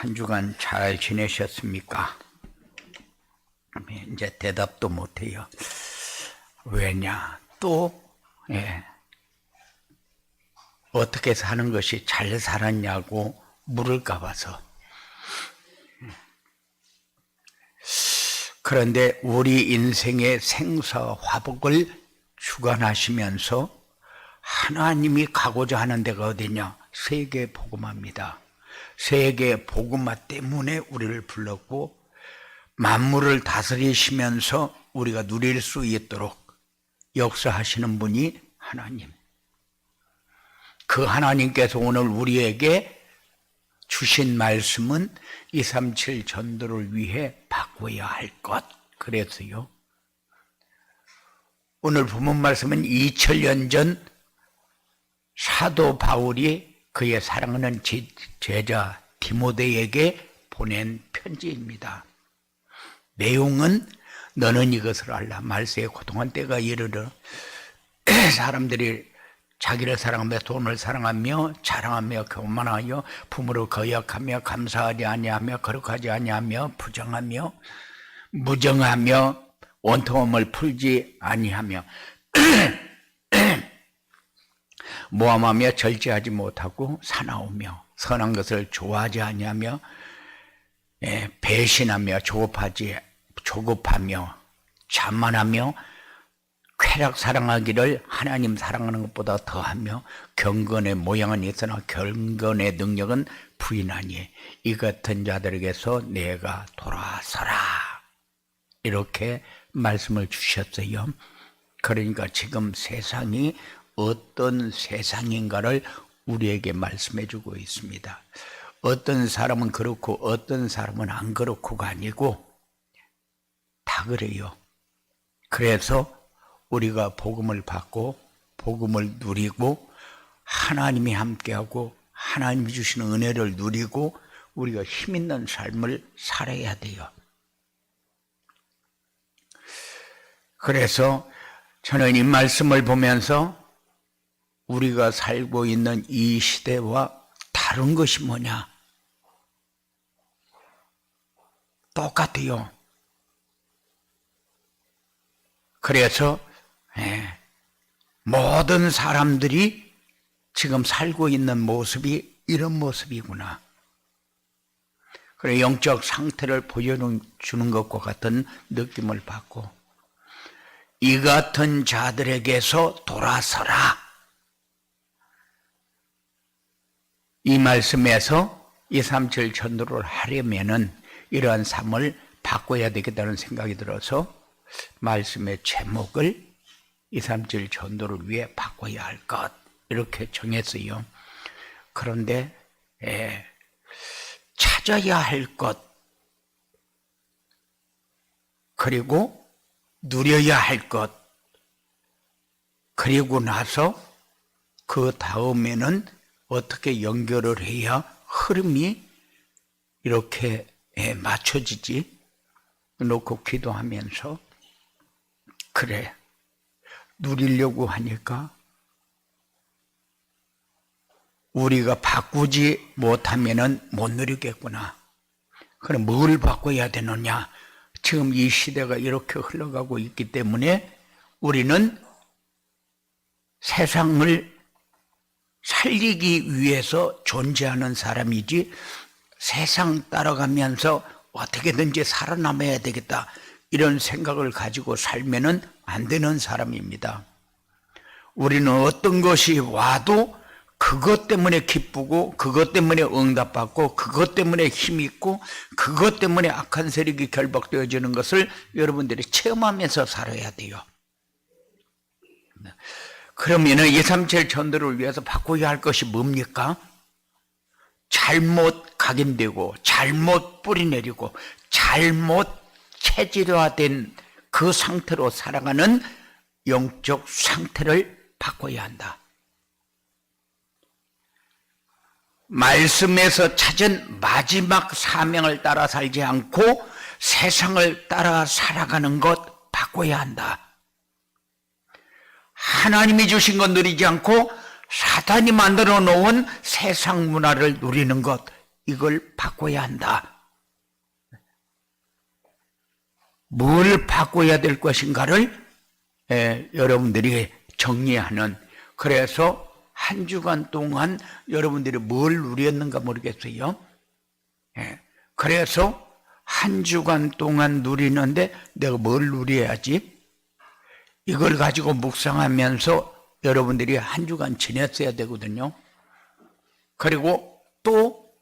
한 주간 잘 지내셨습니까? 이제 대답도 못해요. 왜냐? 어떻게 사는 것이 잘 살았냐고 물을까 봐서. 그런데 우리 인생의 생사화복을 주관하시면서 하나님이 가고자 하는 데가 어디냐? 세계 복음화입니다. 세계 복음화 때문에 우리를 불렀고 만물을 다스리시면서 우리가 누릴 수 있도록 역사하시는 분이 하나님. 그 하나님께서 오늘 우리에게 주신 말씀은 237 전도를 위해 바꿔야 할 것. 그래서요. 오늘 본문 말씀은 2000년 전 사도 바울이 그의 사랑하는 제자 디모데에게 보낸 편지입니다. 내용은 너는 이것을 알라. 말세에 고통한 때가 이르러 사람들이 자기를 사랑하며 돈을 사랑하며 자랑하며 교만하여 부모를 거역하며 감사하지 아니하며 거룩하지 아니하며 부정하며 무정하며 원통함을 풀지 아니하며 모함하며 절제하지 못하고 사나우며 선한 것을 좋아하지 아니하며 배신하며 조급하며 자만하며 쾌락 사랑하기를 하나님 사랑하는 것보다 더하며 경건의 모양은 있으나 경건의 능력은 부인하니 이 같은 자들에게서 내가 돌아서라. 이렇게 말씀을 주셨어요. 그러니까 지금 세상이 어떤 세상인가를 우리에게 말씀해 주고 있습니다. 어떤 사람은 그렇고 어떤 사람은 안 그렇고가 아니고 다 그래요. 그래서 우리가 복음을 받고 복음을 누리고 하나님이 함께하고 하나님이 주시는 은혜를 누리고 우리가 힘있는 삶을 살아야 돼요. 그래서 저는 이 말씀을 보면서 우리가 살고 있는 이 시대와 다른 것이 뭐냐? 똑같아요. 그래서 모든 사람들이 지금 살고 있는 모습이 이런 모습이구나. 그래 영적 상태를 보여주는 것과 같은 느낌을 받고 이 같은 자들에게서 돌아서라. 이 말씀에서 237 전도를 하려면은 이러한 삶을 바꿔야 되겠다는 생각이 들어서 말씀의 제목을 237 전도를 위해 바꿔야 할 것 이렇게 정했어요. 그런데 찾아야 할 것 그리고 누려야 할 것 그리고 나서 그 다음에는 어떻게 연결을 해야 흐름이 이렇게 맞춰지지? 놓고 기도하면서 그래 누리려고 하니까 우리가 바꾸지 못하면은 못 누리겠구나. 그럼 뭘 바꿔야 되느냐? 지금 이 시대가 이렇게 흘러가고 있기 때문에 우리는 세상을 살리기 위해서 존재하는 사람이지 세상 따라가면서 어떻게든지 살아남아야 되겠다 이런 생각을 가지고 살면은 안 되는 사람입니다. 우리는 어떤 것이 와도 그것 때문에 기쁘고 그것 때문에 응답받고 그것 때문에 힘있고 그것 때문에 악한 세력이 결박되어지는 것을 여러분들이 체험하면서 살아야 돼요. 그러면은 237 전도를 위해서 바꿔야 할 것이 뭡니까? 잘못 각인되고 잘못 뿌리내리고 잘못 체질화된 그 상태로 살아가는 영적 상태를 바꿔야 한다. 말씀에서 찾은 마지막 사명을 따라 살지 않고 세상을 따라 살아가는 것 바꿔야 한다. 하나님이 주신 것 누리지 않고 사탄이 만들어 놓은 세상 문화를 누리는 것 이걸 바꿔야 한다. 뭘 바꿔야 될 것인가를 여러분들이 정리하는, 그래서 한 주간 동안 여러분들이 뭘 누렸는가 모르겠어요. 그래서 한 주간 동안 누리는데 내가 뭘 누려야지? 이걸 가지고 묵상하면서 여러분들이 한 주간 지냈어야 되거든요. 그리고 또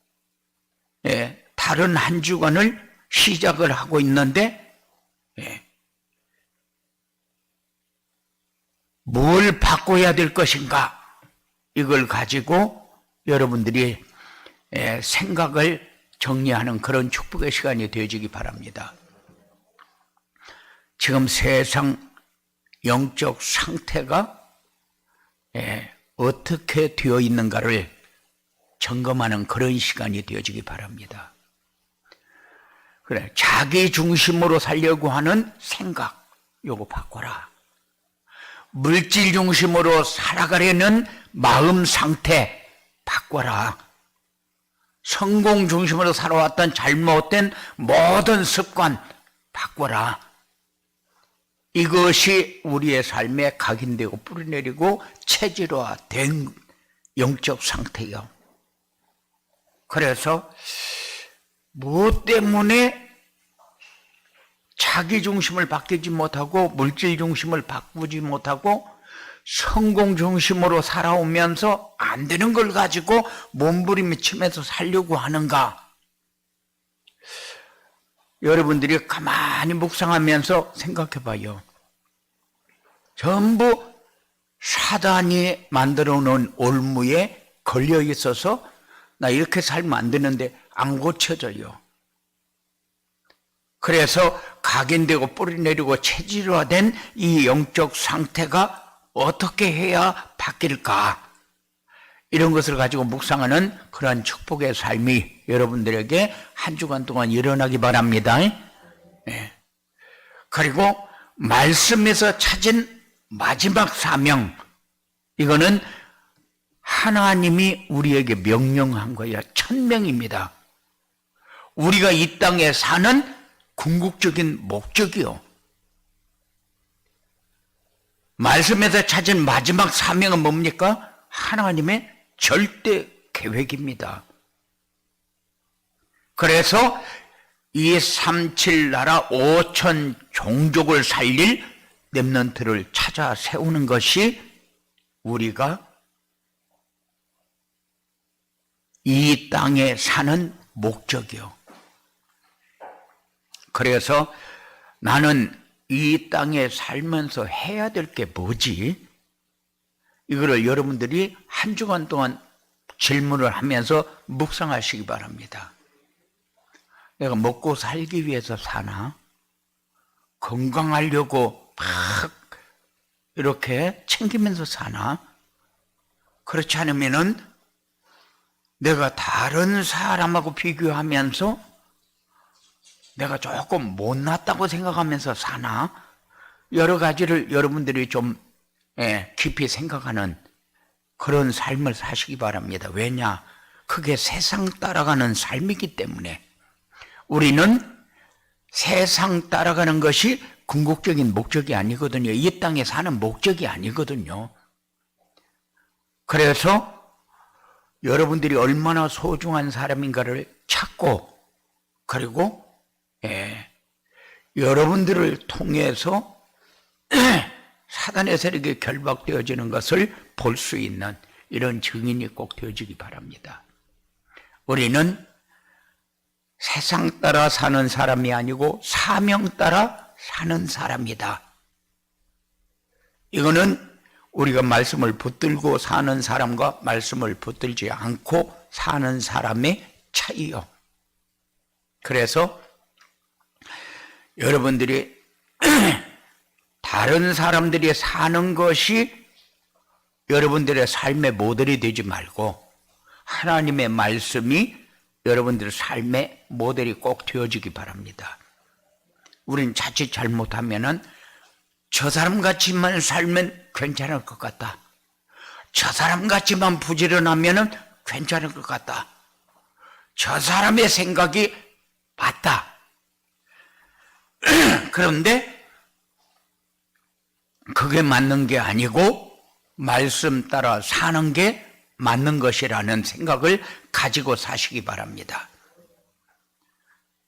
다른 한 주간을 시작을 하고 있는데 뭘 바꿔야 될 것인가, 이걸 가지고 여러분들이 생각을 정리하는 그런 축복의 시간이 되어지기 바랍니다. 지금 세상 영적 상태가 어떻게 되어 있는가를 점검하는 그런 시간이 되어지기 바랍니다. 그래, 자기 중심으로 살려고 하는 생각, 요거 바꿔라. 물질 중심으로 살아가려는 마음 상태 바꿔라. 성공 중심으로 살아왔던 잘못된 모든 습관 바꿔라. 이것이 우리의 삶에 각인되고 뿌리내리고 체질화된 영적 상태예요. 그래서 무엇 때문에 자기 중심을 바뀌지 못하고 물질 중심을 바꾸지 못하고 성공 중심으로 살아오면서 안 되는 걸 가지고 몸부림치면서 살려고 하는가? 여러분들이 가만히 묵상하면서 생각해 봐요. 전부 사단이 만들어 놓은 올무에 걸려 있어서 나 이렇게 살면 안 되는데 안 고쳐져요. 그래서 각인되고 뿌리내리고 체질화된 이 영적 상태가 어떻게 해야 바뀔까? 이런 것을 가지고 묵상하는 그러한 축복의 삶이 여러분들에게 한 주간 동안 일어나기 바랍니다. 그리고 말씀에서 찾은 마지막 사명, 이거는 하나님이 우리에게 명령한 거예요. 천명입니다. 우리가 이 땅에 사는 궁극적인 목적이요. 말씀에서 찾은 마지막 사명은 뭡니까? 하나님의 절대 계획입니다. 그래서 237 나라 5천 종족을 살릴 렘넌트를 찾아 세우는 것이 우리가 이 땅에 사는 목적이요. 그래서 나는 이 땅에 살면서 해야 될 게 뭐지? 이거를 여러분들이 한 주간 동안 질문을 하면서 묵상하시기 바랍니다. 내가 먹고 살기 위해서 사나? 건강하려고 막 이렇게 챙기면서 사나? 그렇지 않으면은 내가 다른 사람하고 비교하면서 내가 조금 못났다고 생각하면서 사나? 여러 가지를 여러분들이 좀 깊이 생각하는 그런 삶을 사시기 바랍니다. 왜냐? 그게 세상 따라가는 삶이기 때문에. 우리는 세상 따라가는 것이 궁극적인 목적이 아니거든요. 이 땅에 사는 목적이 아니거든요. 그래서 여러분들이 얼마나 소중한 사람인가를 찾고, 그리고 여러분들을 통해서 사단의 세력에 결박되어지는 것을 볼 수 있는 이런 증인이 꼭 되어지기 바랍니다. 우리는 세상 따라 사는 사람이 아니고 사명 따라 사는 사람이다. 이거는 우리가 말씀을 붙들고 사는 사람과 말씀을 붙들지 않고 사는 사람의 차이요. 그래서 여러분들이 다른 사람들이 사는 것이 여러분들의 삶의 모델이 되지 말고 하나님의 말씀이 여러분들의 삶의 모델이 꼭 되어지기 바랍니다. 우린 자칫 잘못하면은 저 사람같이만 살면 괜찮을 것 같다. 저 사람같이만 부지런하면은 괜찮을 것 같다. 저 사람의 생각이 맞다. 그런데 그게 맞는 게 아니고 말씀 따라 사는 게 맞는 것이라는 생각을 가지고 사시기 바랍니다.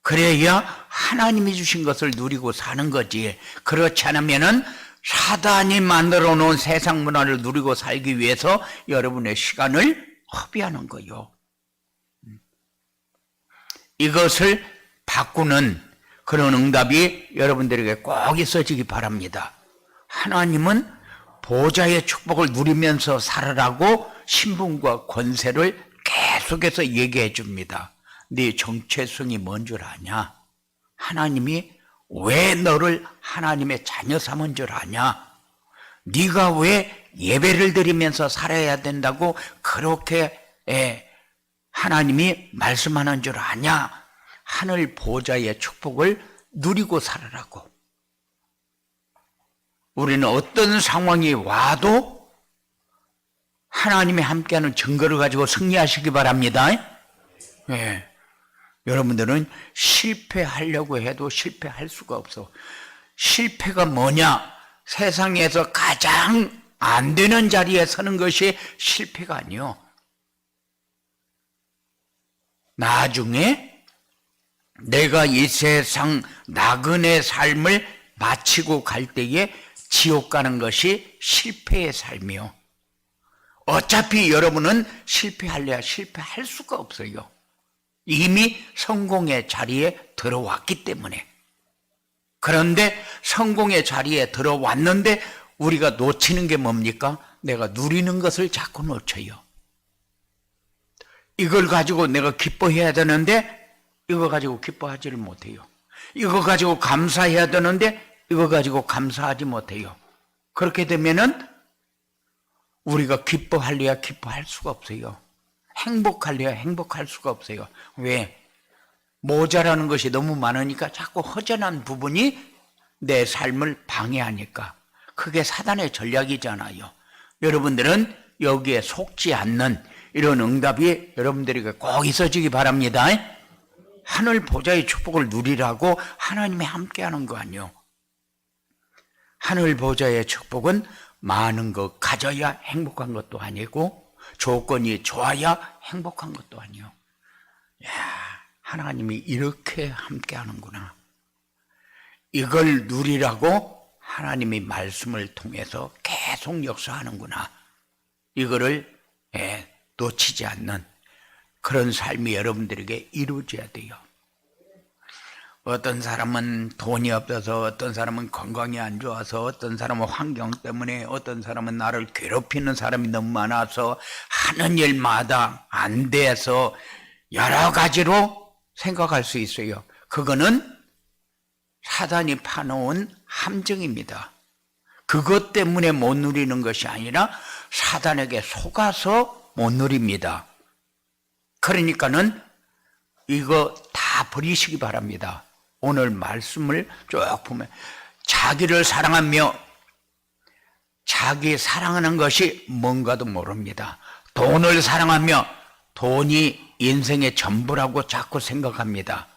그래야 하나님이 주신 것을 누리고 사는 거지. 그렇지 않으면은 사단이 만들어 놓은 세상 문화를 누리고 살기 위해서 여러분의 시간을 허비하는 거요. 이것을 바꾸는 그런 응답이 여러분들에게 꼭 있어지기 바랍니다. 하나님은 보좌의 축복을 누리면서 살아라고 신분과 권세를 계속해서 얘기해 줍니다. 네 정체성이 뭔 줄 아냐? 하나님이 왜 너를 하나님의 자녀 삼은 줄 아냐? 네가 왜 예배를 드리면서 살아야 된다고 그렇게 하나님이 말씀하는 줄 아냐? 하늘 보좌의 축복을 누리고 살아라고. 우리는 어떤 상황이 와도 하나님이 함께하는 증거를 가지고 승리하시기 바랍니다. 예. 여러분들은 실패하려고 해도 실패할 수가 없어. 실패가 뭐냐? 세상에서 가장 안 되는 자리에 서는 것이 실패가 아니요. 나중에 내가 이 세상 나그네 삶을 마치고 갈 때에 지옥 가는 것이 실패의 삶이요. 어차피 여러분은 실패할래야 실패할 수가 없어요. 이미 성공의 자리에 들어왔기 때문에. 그런데 성공의 자리에 들어왔는데 우리가 놓치는 게 뭡니까? 내가 누리는 것을 자꾸 놓쳐요. 이걸 가지고 내가 기뻐해야 되는데 이거 가지고 기뻐하지를 못해요. 이거 가지고 감사해야 되는데 이거 가지고 감사하지 못해요. 그렇게 되면은 우리가 기뻐할래야 기뻐할 수가 없어요. 행복할래야 행복할 수가 없어요. 왜? 모자라는 것이 너무 많으니까 자꾸 허전한 부분이 내 삶을 방해하니까. 그게 사단의 전략이잖아요. 여러분들은 여기에 속지 않는 이런 응답이 여러분들에게 꼭 있어지기 바랍니다. 하늘 보좌의 축복을 누리라고 하나님이 함께하는 거 아니요. 하늘 보좌의 축복은 많은 것 가져야 행복한 것도 아니고 조건이 좋아야 행복한 것도 아니요. 야, 하나님이 이렇게 함께하는구나. 이걸 누리라고 하나님이 말씀을 통해서 계속 역사하는구나. 이거를 놓치지 않는 그런 삶이 여러분들에게 이루어져야 돼요. 어떤 사람은 돈이 없어서, 어떤 사람은 건강이 안 좋아서, 어떤 사람은 환경 때문에, 어떤 사람은 나를 괴롭히는 사람이 너무 많아서 하는 일마다 안 돼서 여러 가지로 생각할 수 있어요. 그거는 사단이 파놓은 함정입니다. 그것 때문에 못 누리는 것이 아니라 사단에게 속아서 못 누립니다. 그러니까는 이거 다 버리시기 바랍니다. 오늘 말씀을 쭉 보면 자기를 사랑하며 자기 사랑하는 것이 뭔가도 모릅니다. 돈을 사랑하며 돈이 인생의 전부라고 자꾸 생각합니다.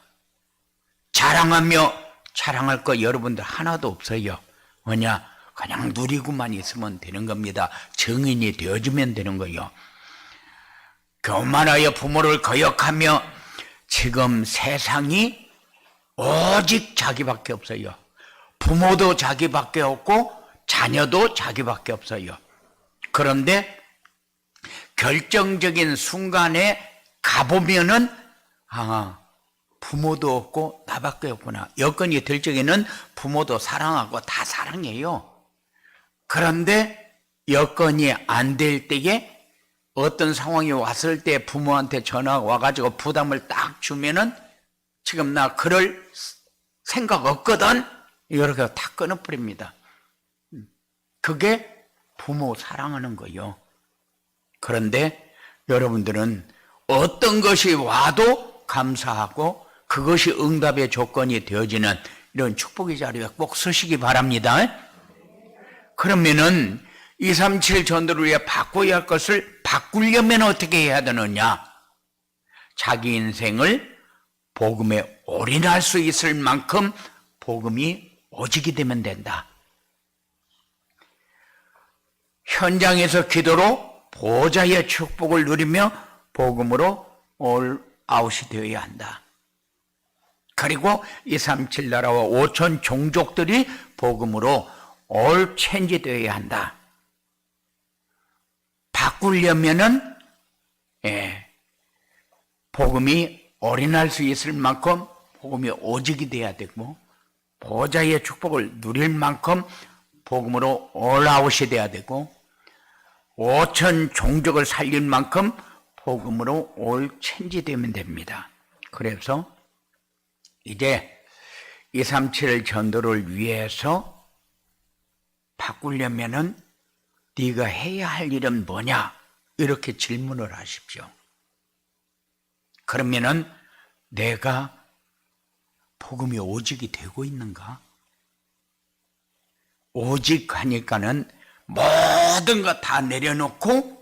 자랑하며 자랑할 거 여러분들 하나도 없어요. 뭐냐? 그냥 누리고만 있으면 되는 겁니다. 증인이 되어주면 되는 거예요. 교만하여 부모를 거역하며 지금 세상이 오직 자기밖에 없어요. 부모도 자기밖에 없고 자녀도 자기밖에 없어요. 그런데 결정적인 순간에 가보면은 부모도 없고 나밖에 없구나. 여건이 될 적에는 부모도 사랑하고 다 사랑해요. 그런데 여건이 안 될 때에 어떤 상황이 왔을 때 부모한테 전화가 와가지고 부담을 딱 주면은 지금 나 그럴 생각 없거든? 이렇게 다 끊어버립니다. 그게 부모 사랑하는 거예요. 그런데 여러분들은 어떤 것이 와도 감사하고 그것이 응답의 조건이 되어지는 이런 축복의 자리에 꼭 서시기 바랍니다. 그러면은 237 전도를 위해 바꿔야 할 것을 바꾸려면 어떻게 해야 되느냐? 자기 인생을 복음에 올인할 수 있을 만큼 복음이 오직이 되면 된다. 현장에서 기도로 보좌의 축복을 누리며 복음으로 올 아웃이 되어야 한다. 그리고 237 나라와 5천 종족들이 복음으로 올 체인지 되어야 한다. 바꾸려면은 복음이 올인할 수 있을 만큼 복음이 오직이 돼야 되고 보좌의 축복을 누릴 만큼 복음으로 올 아웃이 돼야 되고 5천 종족을 살릴 만큼 복음으로 올 체인지 되면 됩니다. 그래서 이제 237 전도를 위해서 바꾸려면은 네가 해야 할 일은 뭐냐? 이렇게 질문을 하십시오. 그러면은 내가 복음이 오직이 되고 있는가? 오직 하니까는 모든 거 다 내려놓고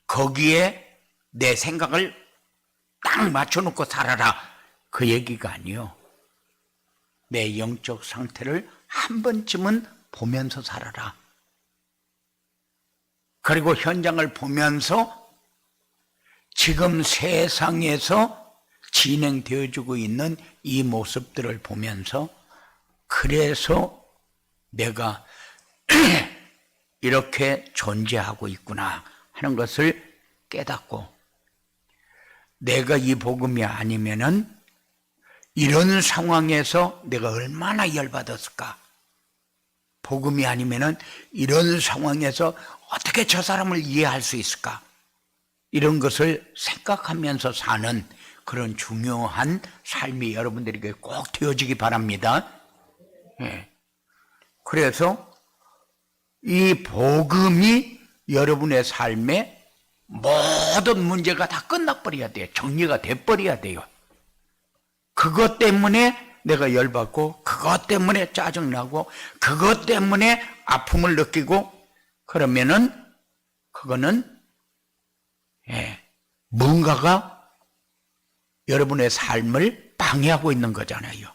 거기에 내 생각을 딱 맞춰놓고 살아라. 그 얘기가 아니요. 내 영적 상태를 한 번쯤은 보면서 살아라. 그리고 현장을 보면서 지금 세상에서 진행되어지고 있는 이 모습들을 보면서 그래서 내가 이렇게 존재하고 있구나 하는 것을 깨닫고 내가 이 복음이 아니면은 이런 상황에서 내가 얼마나 열받았을까? 복음이 아니면은 이런 상황에서 어떻게 저 사람을 이해할 수 있을까? 이런 것을 생각하면서 사는 그런 중요한 삶이 여러분들에게 꼭 되어지기 바랍니다. 그래서 이 복음이 여러분의 삶에 모든 문제가 다 끝나버려야 돼요. 정리가 돼버려야 돼요. 그것 때문에 내가 열받고 그것 때문에 짜증나고 그것 때문에 아픔을 느끼고 그러면은 그거는 뭔가가 여러분의 삶을 방해하고 있는 거잖아요.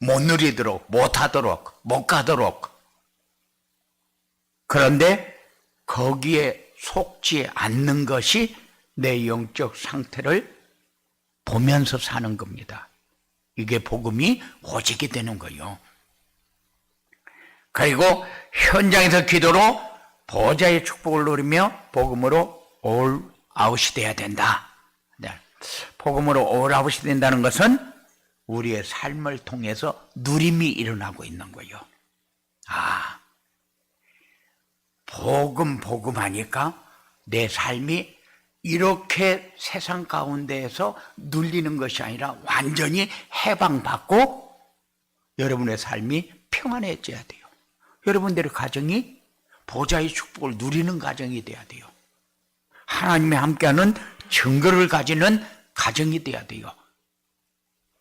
못 누리도록, 못 하도록, 못 가도록. 그런데 거기에 속지 않는 것이 내 영적 상태를 보면서 사는 겁니다. 이게 복음이 오직이 되는 거예요. 그리고 현장에서 기도로 보좌의 축복을 누리며 복음으로 올 아웃이 돼야 된다. 복음으로 올 아웃이 된다는 것은 우리의 삶을 통해서 누림이 일어나고 있는 거예요. 복음 하니까 내 삶이 이렇게 세상 가운데에서 눌리는 것이 아니라 완전히 해방받고 여러분의 삶이 평안해져야 돼요. 여러분들의 가정이 보좌의 축복을 누리는 가정이 돼야 돼요. 하나님의 함께하는 증거를 가지는 가정이 돼야 돼요.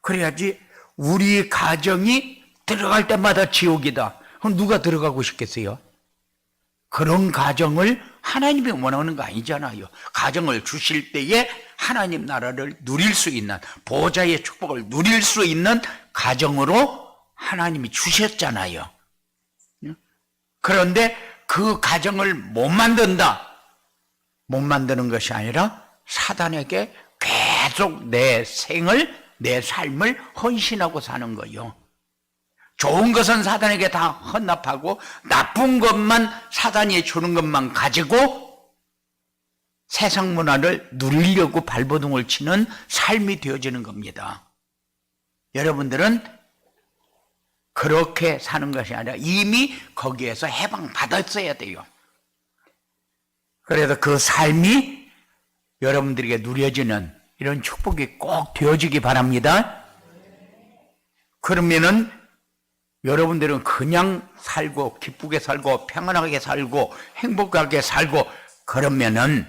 그래야지 우리 가정이 들어갈 때마다 지옥이다. 그럼 누가 들어가고 싶겠어요? 그런 가정을 하나님이 원하는 거 아니잖아요. 가정을 주실 때에 하나님 나라를 누릴 수 있는 보좌의 축복을 누릴 수 있는 가정으로 하나님이 주셨잖아요. 그런데 그 가정을 못 만든다. 못 만드는 것이 아니라 사단에게 계속 내 삶을 헌신하고 사는 거예요. 좋은 것은 사단에게 다 헌납하고 나쁜 것만 사단이 주는 것만 가지고 세상 문화를 누리려고 발버둥을 치는 삶이 되어지는 겁니다. 여러분들은 그렇게 사는 것이 아니라 이미 거기에서 해방받았어야 돼요. 그래서 그 삶이 여러분들에게 누려지는 이런 축복이 꼭 되어지기 바랍니다. 그러면은 여러분들은 그냥 살고 기쁘게 살고 평안하게 살고 행복하게 살고 그러면은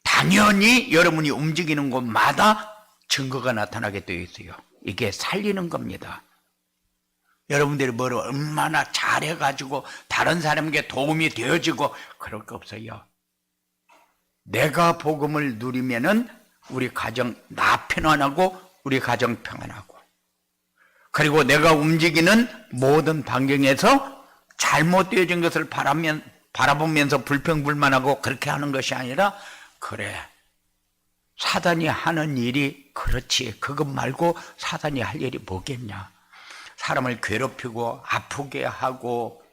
당연히 여러분이 움직이는 곳마다 증거가 나타나게 되어 있어요. 이게 살리는 겁니다. 여러분들이 뭘 얼마나 잘해가지고 다른 사람에게 도움이 되어지고 그럴 거 없어요. 내가 복음을 누리면은 우리 가정 나 편안하고 우리 가정 평안하고, 그리고 내가 움직이는 모든 반경에서 잘못되어진 것을 바라보면서 불평불만하고 그렇게 하는 것이 아니라, 그래, 사단이 하는 일이 그렇지, 그것 말고 사단이 할 일이 뭐겠냐. 사람을 괴롭히고 아프게 하고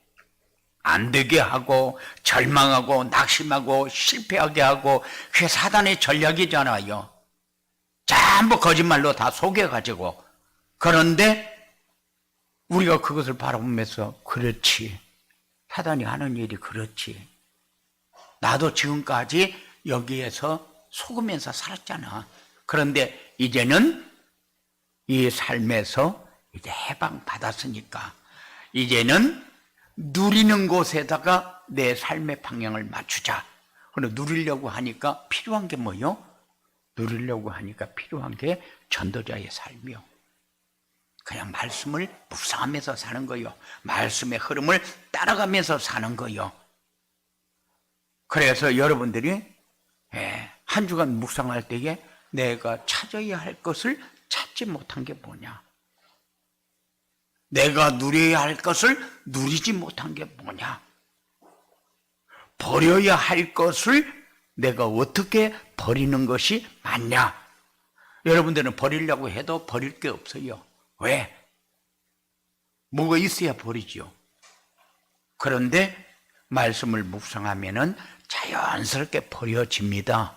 안 되게 하고 절망하고 낙심하고 실패하게 하고, 그게 사단의 전략이잖아요. 전부 거짓말로 다 속여가지고. 그런데 우리가 그것을 바라보면서, 그렇지, 사단이 하는 일이 그렇지, 나도 지금까지 여기에서 속으면서 살았잖아. 그런데 이제는 이 삶에서 이제 해방받았으니까 이제는 누리는 곳에다가 내 삶의 방향을 맞추자. 그런데 누리려고 하니까 필요한 게 뭐요? 누리려고 하니까 필요한 게 전도자의 삶이요. 그냥 말씀을 묵상하면서 사는 거요. 말씀의 흐름을 따라가면서 사는 거요. 그래서 여러분들이 한 주간 묵상할 때에 내가 찾아야 할 것을 찾지 못한 게 뭐냐? 내가 누려야 할 것을 누리지 못한 게 뭐냐? 버려야 할 것을 내가 어떻게 버리는 것이 맞냐? 여러분들은 버리려고 해도 버릴 게 없어요. 왜? 뭐가 있어야 버리죠. 그런데 말씀을 묵상하면은 자연스럽게 버려집니다.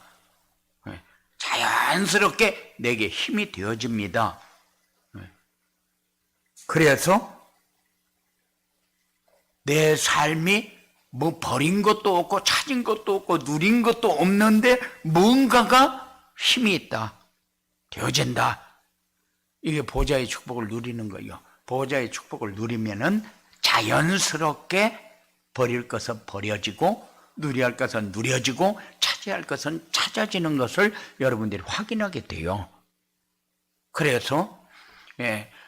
자연스럽게 내게 힘이 되어집니다. 그래서 내 삶이 뭐 버린 것도 없고 찾은 것도 없고 누린 것도 없는데 뭔가가 힘이 있다, 되어진다. 이게 보좌의 축복을 누리는 거예요. 보좌의 축복을 누리면은 자연스럽게 버릴 것은 버려지고 누려야 할 것은 누려지고 찾아야 할 것은 찾아지는 것을 여러분들이 확인하게 돼요. 그래서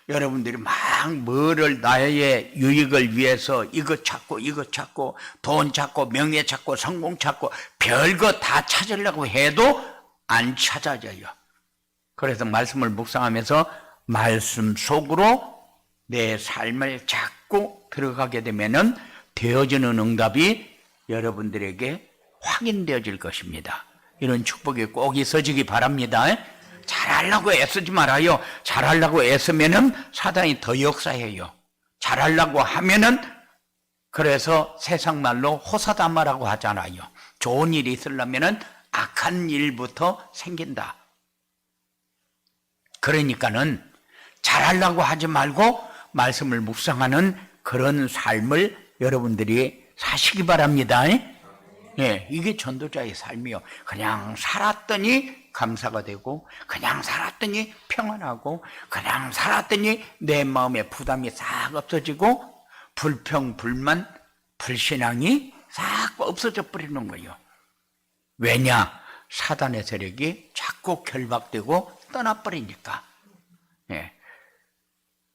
여러분들이 막 뭐를 나의 유익을 위해서 이것 찾고 돈 찾고 명예 찾고 성공 찾고 별거 다 찾으려고 해도 안 찾아져요. 그래서 말씀을 묵상하면서 말씀 속으로 내 삶을 자꾸 들어가게 되면은 되어지는 응답이 여러분들에게 확인되어질 것입니다. 이런 축복이 꼭 있어지기 바랍니다. 잘하려고 애쓰지 말아요. 잘하려고 애쓰면은 사단이 더 역사해요. 잘하려고 하면은, 그래서 세상 말로 호사다마라고 하잖아요. 좋은 일이 있으려면은 악한 일부터 생긴다. 그러니까는 잘하려고 하지 말고 말씀을 묵상하는 그런 삶을 여러분들이 사시기 바랍니다. 이게 전도자의 삶이요. 그냥 살았더니 감사가 되고, 그냥 살았더니 평안하고, 그냥 살았더니 내 마음의 부담이 싹 없어지고, 불평, 불만, 불신앙이 싹 없어져 버리는 거예요. 왜냐? 사단의 세력이 자꾸 결박되고 떠나버리니까.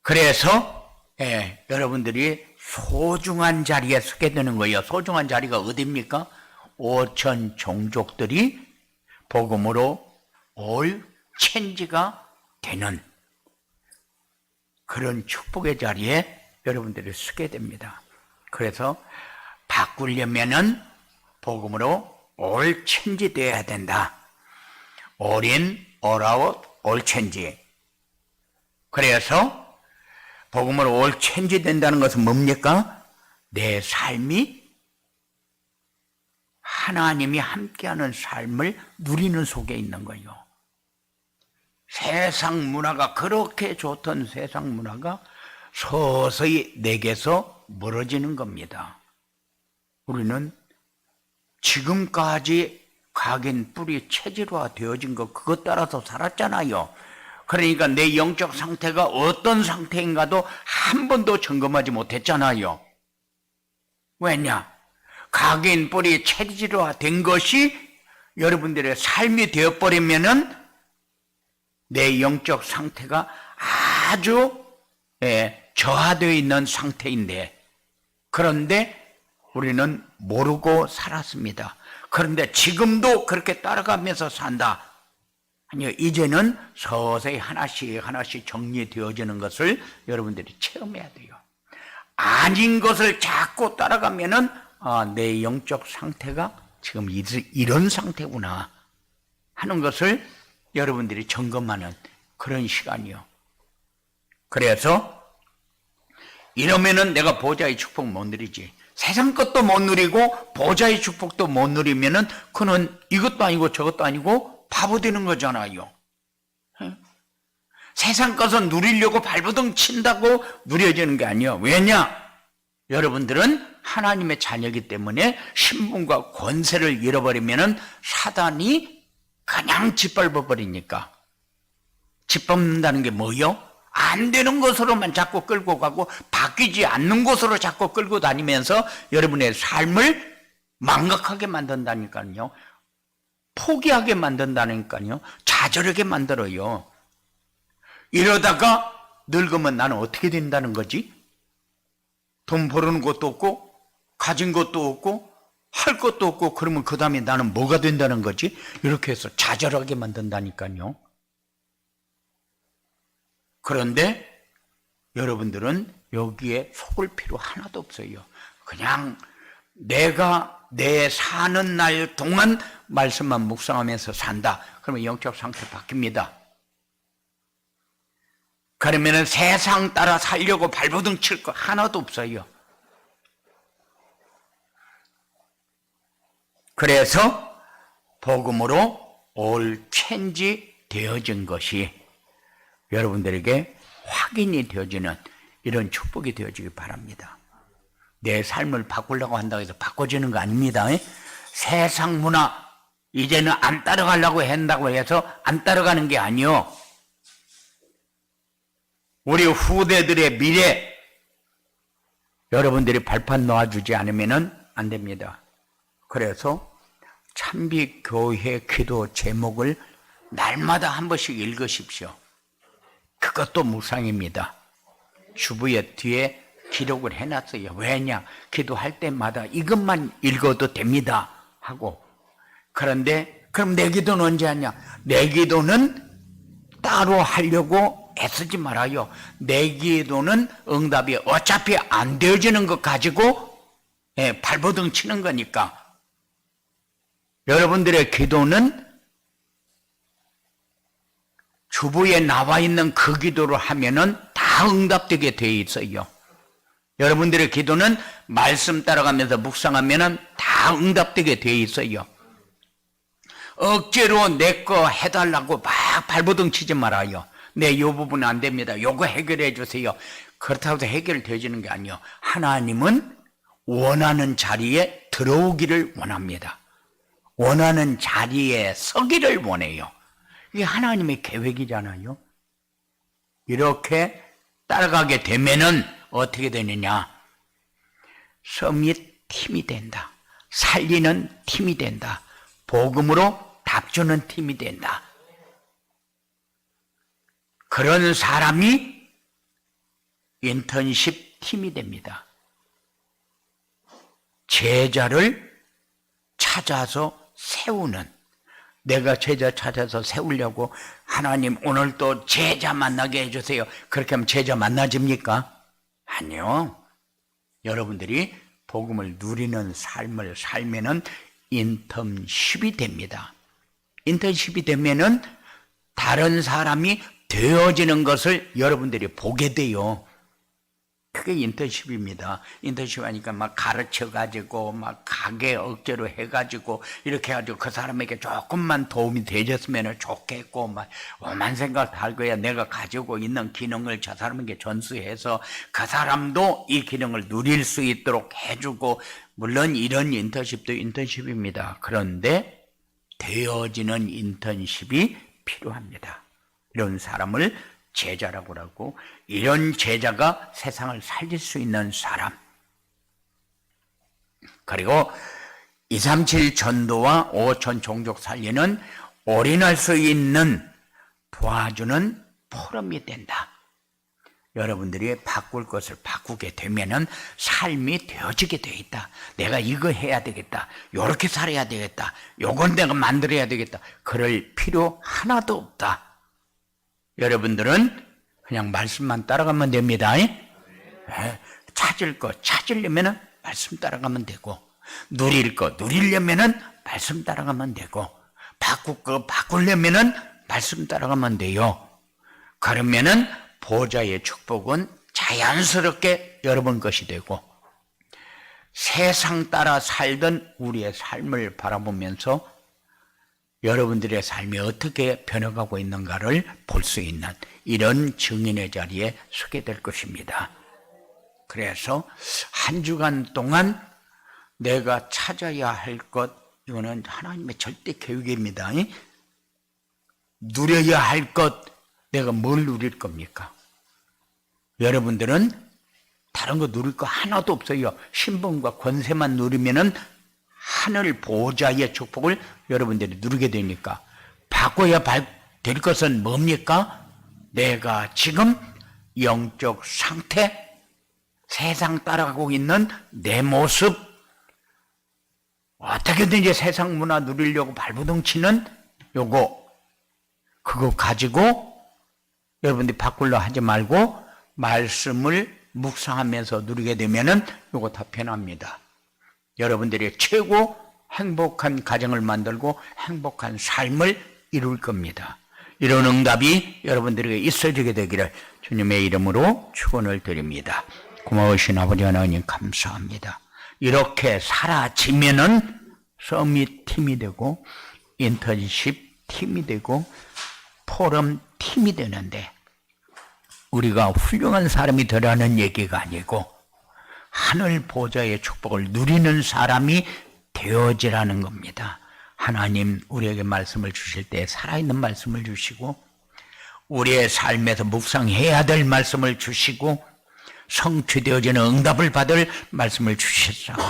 그래서 여러분들이 소중한 자리에 서게 되는 거예요. 소중한 자리가 어디입니까? 5천 종족들이 복음으로 올 체인지가 되는 그런 축복의 자리에 여러분들이 서게 됩니다. 그래서 바꾸려면은 복음으로 올 체인지 되어야 된다. all in, all out, all change. 그래서 복음으로 올 체인지 된다는 것은 뭡니까? 내 삶이 하나님이 함께하는 삶을 누리는 속에 있는 거예요. 세상 문화가 그렇게 좋던 세상 문화가 서서히 내게서 멀어지는 겁니다. 우리는 지금까지 각인 뿌리 체질화 되어진 것, 그것 따라서 살았잖아요. 그러니까 내 영적 상태가 어떤 상태인가도 한 번도 점검하지 못했잖아요. 왜냐? 각인 뿌리 체질화 된 것이 여러분들의 삶이 되어버리면은 내 영적 상태가 아주 저하되어 있는 상태인데, 그런데 우리는 모르고 살았습니다. 그런데 지금도 그렇게 따라가면서 산다. 아니요, 이제는 서서히 하나씩 하나씩 정리되어지는 것을 여러분들이 체험해야 돼요. 아닌 것을 자꾸 따라가면은 내 영적 상태가 지금 이런 상태구나 하는 것을 여러분들이 점검하는 그런 시간이요. 그래서 이러면은 내가 보좌의 축복 못 누리지. 세상 것도 못 누리고 보좌의 축복도 못 누리면은 그는 이것도 아니고 저것도 아니고 바보 되는 거잖아요. 세상 것을 누리려고 발버둥 친다고 누려지는 게 아니에요. 왜냐? 여러분들은 하나님의 자녀이기 때문에 신분과 권세를 잃어버리면은 사단이 그냥 짓밟아 버리니까. 짓밟는다는 게 뭐요? 안 되는 곳으로만 자꾸 끌고 가고 바뀌지 않는 곳으로 자꾸 끌고 다니면서 여러분의 삶을 망각하게 만든다니까요. 포기하게 만든다니까요. 좌절하게 만들어요. 이러다가 늙으면 나는 어떻게 된다는 거지? 돈 버는 것도 없고 가진 것도 없고 할 것도 없고 그러면 그 다음에 나는 뭐가 된다는 거지? 이렇게 해서 좌절하게 만든다니까요. 그런데 여러분들은 여기에 속을 필요 하나도 없어요. 그냥 내가 내 사는 날 동안 말씀만 묵상하면서 산다. 그러면 영적 상태 바뀝니다. 그러면 세상 따라 살려고 발버둥 칠 거 하나도 없어요. 그래서 복음으로 올 체인지 되어진 것이 여러분들에게 확인이 되어지는 이런 축복이 되어지기 바랍니다. 내 삶을 바꾸려고 한다고 해서 바꿔지는 거 아닙니다. 세상 문화 이제는 안 따라가려고 한다고 해서 안 따라가는 게 아니요. 우리 후대들의 미래 여러분들이 발판 놓아주지 않으면 안 됩니다. 그래서 참비교회 기도 제목을 날마다 한 번씩 읽으십시오. 그것도 묵상입니다. 주부의 뒤에 기록을 해놨어요. 왜냐? 기도할 때마다 이것만 읽어도 됩니다 하고. 그런데 그럼 내 기도는 언제 하냐? 내 기도는 따로 하려고 애쓰지 말아요. 내 기도는 응답이 어차피 안 되어지는 것 가지고 발버둥 치는 거니까. 여러분들의 기도는 주부에 나와 있는 그 기도를 하면은 다 응답되게 되어 있어요. 여러분들의 기도는 말씀 따라가면서 묵상하면은 다 응답되게 되어 있어요. 억지로 내 거 해달라고 막 발버둥 치지 말아요. 네, 요 부분은 안 됩니다. 요거 해결해 주세요. 그렇다고 해서 해결되어지는 게 아니에요. 하나님은 원하는 자리에 들어오기를 원합니다. 원하는 자리에 서기를 원해요. 이게 하나님의 계획이잖아요. 이렇게 따라가게 되면은 어떻게 되느냐? 섬이 팀이 된다. 살리는 팀이 된다. 복음으로 답주는 팀이 된다. 그런 사람이 인턴십 팀이 됩니다. 제자를 찾아서 세우는, 내가 제자 찾아서 세우려고 하나님 오늘 또 제자 만나게 해주세요. 그렇게 하면 제자 만나집니까? 아니요. 여러분들이 복음을 누리는 삶을 살면은 인턴십이 됩니다. 인턴십이 되면은 다른 사람이 되어지는 것을 여러분들이 보게 돼요. 그게 인턴십입니다. 인턴십 하니까 막 가르쳐가지고 막 가게 억지로 해가지고 이렇게 해가지고 그 사람에게 조금만 도움이 되었으면 좋겠고 막 오만 생각 다 할 거야. 내가 가지고 있는 기능을 저 사람에게 전수해서 그 사람도 이 기능을 누릴 수 있도록 해주고, 물론 이런 인턴십도 인턴십입니다. 그런데 되어지는 인턴십이 필요합니다. 이런 사람을 제자라고 하고, 이런 제자가 세상을 살릴 수 있는 사람, 그리고 237 전도와 5천 종족 살리는 올인할 수 있는 도와주는 포럼이 된다. 여러분들이 바꿀 것을 바꾸게 되면은 삶이 되어지게 돼 있다. 내가 이거 해야 되겠다. 요렇게 살아야 되겠다. 요건 내가 만들어야 되겠다. 그럴 필요 하나도 없다. 여러분들은 그냥 말씀만 따라가면 됩니다. 찾을 거 찾으려면은 말씀 따라가면 되고, 누릴 거 누리려면은 말씀 따라가면 되고, 바꿀 거 바꾸려면은 말씀 따라가면 돼요. 그러면은 보좌의 축복은 자연스럽게 여러분 것이 되고, 세상 따라 살던 우리의 삶을 바라보면서 여러분들의 삶이 어떻게 변해가고 있는가를 볼 수 있는 이런 증인의 자리에 서게 될 것입니다. 그래서 한 주간 동안 내가 찾아야 할 것, 이거는 하나님의 절대 계획입니다. 누려야 할 것, 내가 뭘 누릴 겁니까? 여러분들은 다른 거 누릴 거 하나도 없어요. 신분과 권세만 누리면은 하늘 보호자의 축복을 여러분들이 누리게 되니까, 바꿔야 될 것은 뭡니까? 내가 지금 영적 상태, 세상 따라가고 있는 내 모습, 어떻게든 이제 세상 문화 누리려고 발버둥 치는 그거 가지고 여러분들이 바꾸려 하지 말고 말씀을 묵상하면서 누리게 되면은 요거 다 변합니다. 여러분들이 최고 행복한 가정을 만들고 행복한 삶을 이룰 겁니다. 이런 응답이 여러분들에게 있어지게 되기를 주님의 이름으로 축원을 드립니다. 고마우신 아버지 하나님 감사합니다. 이렇게 사라지면은 서밋 팀이 되고 인턴십 팀이 되고 포럼 팀이 되는데, 우리가 훌륭한 사람이 되라는 얘기가 아니고 하늘 보좌의 축복을 누리는 사람이 되어지라는 겁니다. 하나님, 우리에게 말씀을 주실 때 살아있는 말씀을 주시고, 우리의 삶에서 묵상해야 될 말씀을 주시고, 성취되어지는 응답을 받을 말씀을 주셨사오니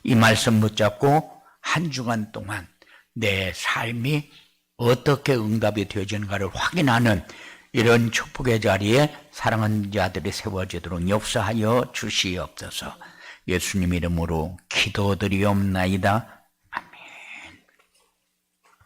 이 말씀 붙잡고 한 주간 동안 내 삶이 어떻게 응답이 되어지는가를 확인하는 이런 축복의 자리에 사랑하는 자들이 세워지도록 역사하여 주시옵소서. 예수님 이름으로 기도드리옵나이다.